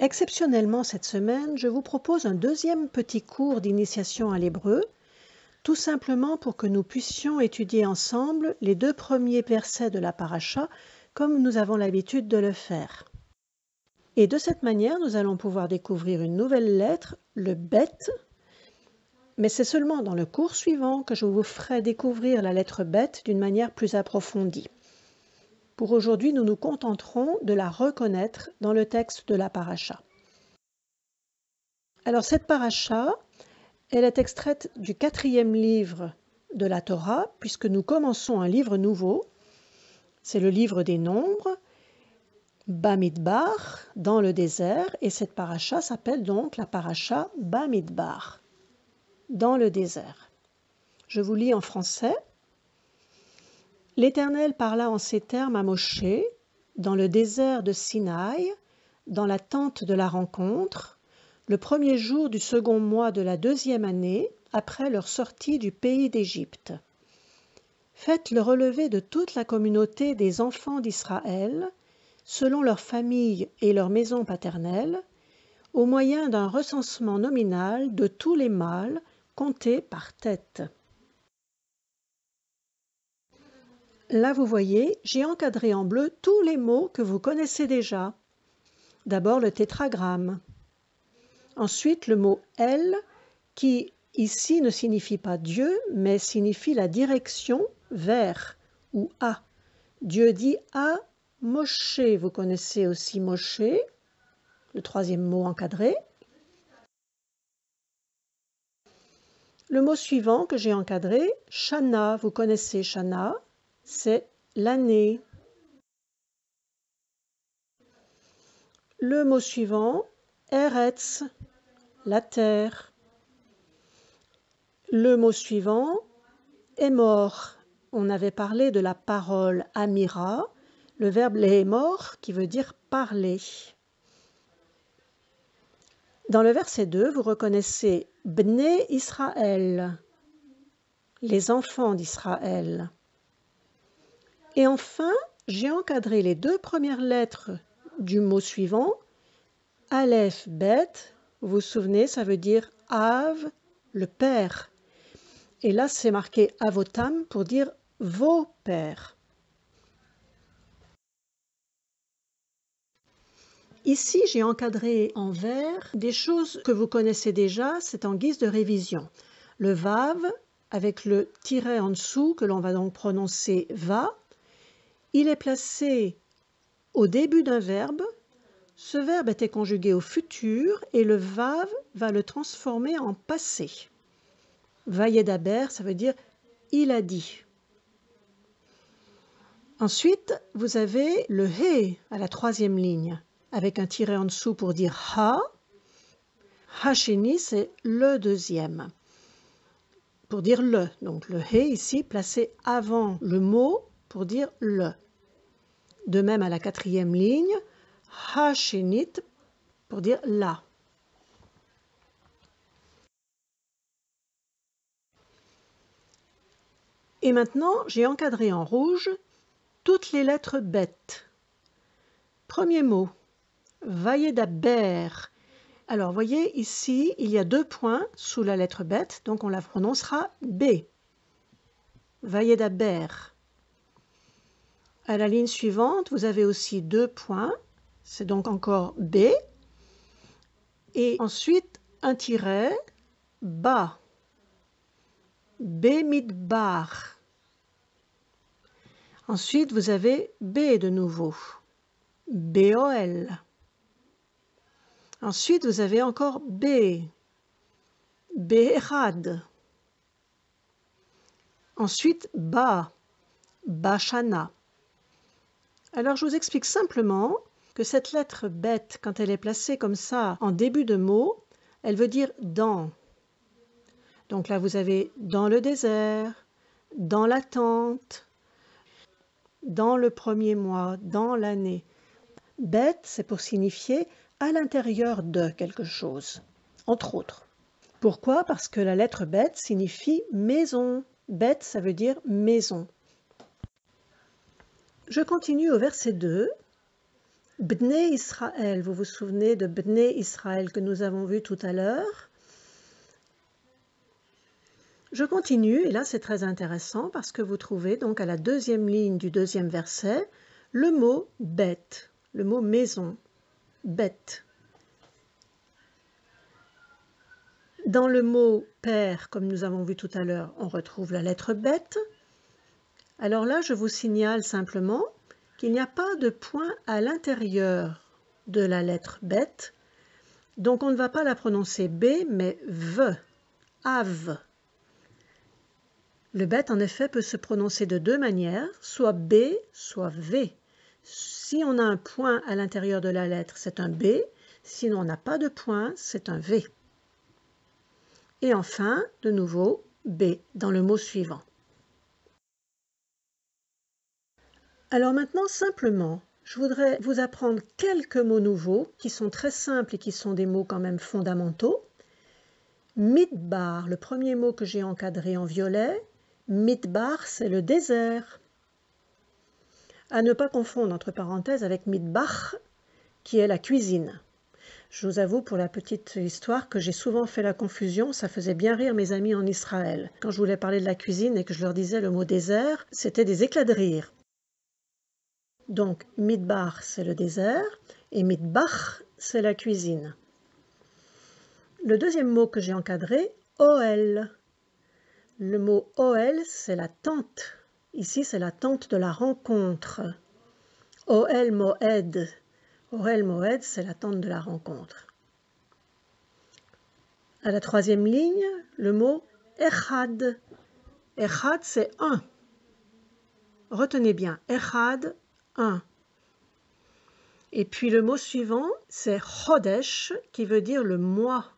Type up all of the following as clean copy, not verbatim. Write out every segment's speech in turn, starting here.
Exceptionnellement cette semaine, je vous propose un deuxième petit cours d'initiation à l'hébreu, tout simplement pour que nous puissions étudier ensemble les 2 premiers versets de la paracha, comme nous avons l'habitude de le faire. Et de cette manière, nous allons pouvoir découvrir une nouvelle lettre, le bet, mais c'est seulement dans le cours suivant que je vous ferai découvrir la lettre bet d'une manière plus approfondie. Pour aujourd'hui, nous nous contenterons de la reconnaître dans le texte de la paracha. Alors cette paracha, elle est extraite du 4e livre de la Torah, puisque nous commençons un livre nouveau. C'est le livre des Nombres, Bamidbar, dans le désert, et cette paracha s'appelle donc la paracha Bamidbar, dans le désert. Je vous lis en français. L'Éternel parla en ces termes à Moshe, dans le désert de Sinaï, dans la tente de la rencontre, le premier jour du second mois de la 2e année, après leur sortie du pays d'Égypte. Faites le relevé de toute la communauté des enfants d'Israël, selon leurs familles et leurs maisons paternelles, au moyen d'un recensement nominal de tous les mâles comptés par tête. Là, vous voyez, j'ai encadré en bleu tous les mots que vous connaissez déjà. D'abord le tétragramme. Ensuite, le mot « El » qui, ici, ne signifie pas Dieu, mais signifie la direction vers ou à. Dieu dit à Moshe. Vous connaissez aussi Moshe, le 3e mot encadré. Le mot suivant que j'ai encadré, Shana. Vous connaissez Shana, c'est l'année. Le mot suivant, Eretz, la terre. Le mot suivant, Émor. On avait parlé de la parole Amira, le verbe lémor qui veut dire parler. Dans le verset 2, vous reconnaissez Bnei Israël, les enfants d'Israël. Et enfin, j'ai encadré les 2 premières lettres du mot suivant, Aleph, Bet. Vous vous souvenez, ça veut dire Av, le père. Et là, c'est marqué Avotam pour dire vos pères. Ici, j'ai encadré en vert des choses que vous connaissez déjà, c'est en guise de révision. Le Vav, avec le tiret en dessous, que l'on va donc prononcer va, il est placé au début d'un verbe. Ce verbe était conjugué au futur et le Vav va le transformer en passé. Vayedaber, ça veut dire il a dit. Ensuite, vous avez le He à la 3e ligne, avec un tiret en dessous pour dire Ha. Hasheni, c'est le 2e, pour dire le. Donc le He ici, placé avant le mot pour dire le. De même à la 4e ligne, Hashenit, pour dire la. Et maintenant, j'ai encadré en rouge toutes les lettres bêtes. Premier mot, Vayedaber. Alors, voyez, ici, il y a 2 points sous la lettre bête, donc on la prononcera B. Vayedaber. À la ligne suivante, vous avez aussi 2 points, c'est donc encore B. Et ensuite, un tiret, Ba. Bemidbar. Ensuite, vous avez B de nouveau, Béoel. Ensuite, vous avez encore B, Béhad. Ensuite, Ba, Bashana. Alors, je vous explique simplement que cette lettre bête, quand elle est placée comme ça en début de mot, elle veut dire dans. Donc là, vous avez dans le désert, dans la tente, dans le premier mois, dans l'année. Bête, c'est pour signifier à l'intérieur de quelque chose, entre autres. Pourquoi? Parce que la lettre bête signifie maison. Bête, ça veut dire maison. Je continue au verset 2. Bnei Israël, vous vous souvenez de Bnei Israël que nous avons vu tout à l'heure? Je continue, et là c'est très intéressant parce que vous trouvez donc à la deuxième ligne du deuxième verset le mot bête, le mot maison, bête. Dans le mot père, comme nous avons vu tout à l'heure, on retrouve la lettre bête. Alors là, je vous signale simplement qu'il n'y a pas de point à l'intérieur de la lettre bête, donc on ne va pas la prononcer B, mais V, Av. Le bête, en effet, peut se prononcer de deux manières, soit B, soit V. Si on a un point à l'intérieur de la lettre, c'est un B. Si on n'a pas de point, c'est un V. Et enfin, de nouveau, B dans le mot suivant. Alors maintenant, simplement, je voudrais vous apprendre quelques mots nouveaux qui sont très simples et qui sont des mots quand même fondamentaux. Midbar, le premier mot que j'ai encadré en violet, Midbar, c'est le désert. À ne pas confondre entre parenthèses avec Midbach, qui est la cuisine. Je vous avoue pour la petite histoire que j'ai souvent fait la confusion, ça faisait bien rire mes amis en Israël. Quand je voulais parler de la cuisine et que je leur disais le mot désert, c'était des éclats de rire. Donc, Midbar, c'est le désert, et Midbach, c'est la cuisine. Le deuxième mot que j'ai encadré, Ohel. Le mot Ohel, c'est la tente. Ici, c'est la tente de la rencontre. Ohel Moed. Ohel Moed, c'est la tente de la rencontre. À la troisième ligne, le mot Echad. Echad, c'est un. Retenez bien, Echad, un. Et puis le mot suivant, c'est Chodesh, qui veut dire le mois.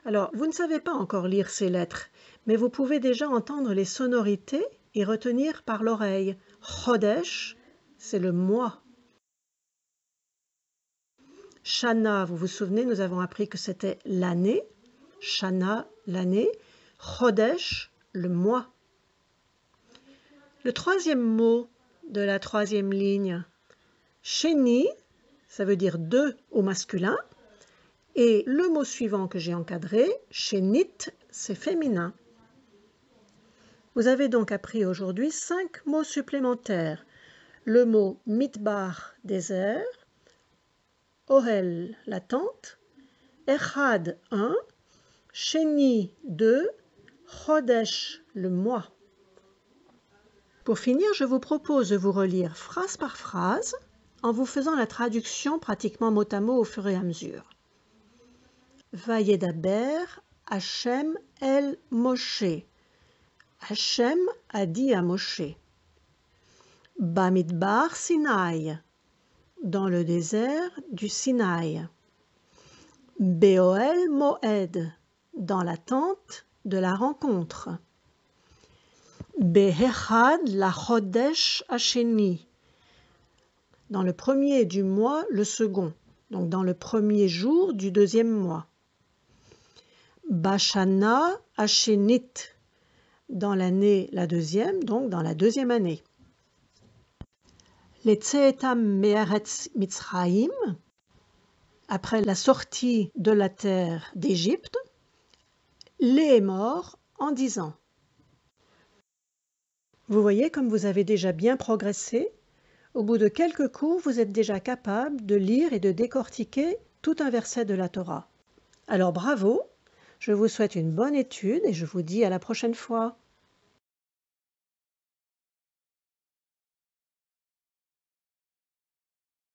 Alors, vous ne savez pas encore lire ces lettres, mais vous pouvez déjà entendre les sonorités et retenir par l'oreille. Chodesh, c'est le mois. Shana, vous vous souvenez, nous avons appris que c'était l'année. Shana, l'année. Chodesh, le mois. Le troisième mot de la troisième ligne, Sheni, ça veut dire deux au masculin. Et le mot suivant que j'ai encadré, Shenit, c'est féminin. Vous avez donc appris aujourd'hui 5 mots supplémentaires. Le mot Midbar, désert, Ohel, la tente, Echad, 1, Sheni, 2, Chodesh, le mois. Pour finir, je vous propose de vous relire phrase par phrase en vous faisant la traduction pratiquement mot à mot au fur et à mesure. Vayedaber Hachem el Moshe. Hachem a dit à Moshe. Bamidbar Sinaï. Dans le désert du Sinaï. Beoel Moed. Dans la tente de la rencontre. Behechad la Chodesh Hasheni. Dans le premier du mois, le second. Donc dans le premier jour du deuxième mois. Bashana Hashenit. Dans l'année, la deuxième, donc dans la deuxième année. Letzeetam me'eretz Mitzraïm. Après la sortie de la terre d'Égypte. Lémor en disant. Vous voyez comme vous avez déjà bien progressé. Au bout de quelques cours, vous êtes déjà capable de lire et de décortiquer tout un verset de la Torah. Alors bravo, je vous souhaite une bonne étude et je vous dis à la prochaine fois.